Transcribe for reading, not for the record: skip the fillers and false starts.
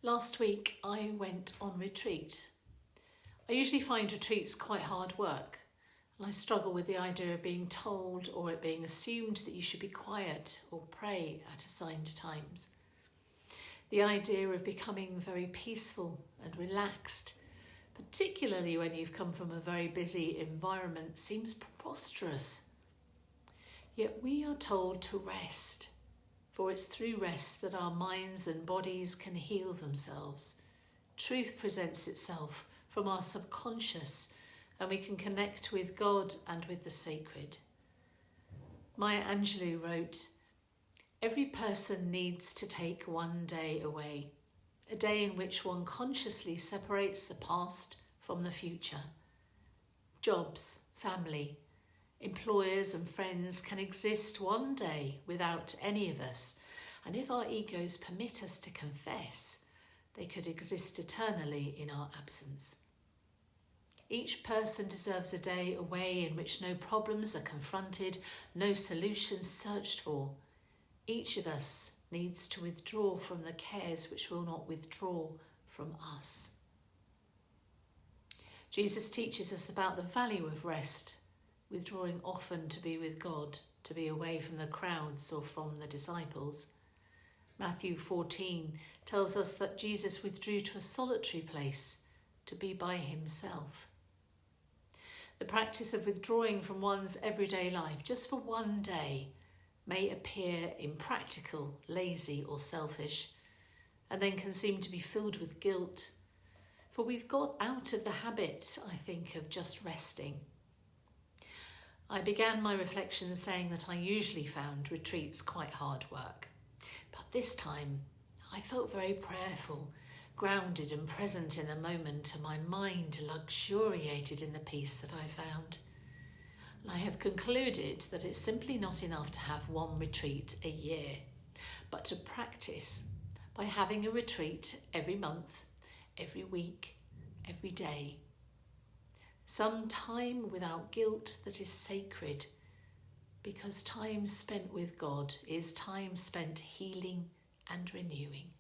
Last week I went on retreat. I usually find retreats quite hard work, and I struggle with the idea of being told or it being assumed that you should be quiet or pray at assigned times. The idea of becoming very peaceful and relaxed, particularly when you've come from a very busy environment, seems preposterous. Yet we are told to rest, for it's through rest that our minds and bodies can heal themselves. Truth presents itself from our subconscious, and we can connect with God and with the sacred. Maya Angelou wrote, "Every person needs to take one day away, a day in which one consciously separates the past from the future. Jobs, family, employers and friends can exist one day without any of us, and if our egos permit us to confess, they could exist eternally in our absence. Each person deserves a day away in which no problems are confronted, no solutions searched for. Each of us needs to withdraw from the cares which will not withdraw from us." Jesus teaches us about the value of rest, withdrawing often to be with God, to be away from the crowds or from the disciples. Matthew 14 tells us that Jesus withdrew to a solitary place to be by himself. The practice of withdrawing from one's everyday life just for one day may appear impractical, lazy or selfish, and then can seem to be filled with guilt, for we've got out of the habit, I think, of just resting. I began my reflections saying that I usually found retreats quite hard work, but this time I felt very prayerful, grounded and present in the moment, and my mind luxuriated in the peace that I found. And I have concluded that it's simply not enough to have one retreat a year, but to practice by having a retreat every month, every week, every day. Some time without guilt that is sacred, because time spent with God is time spent healing and renewing.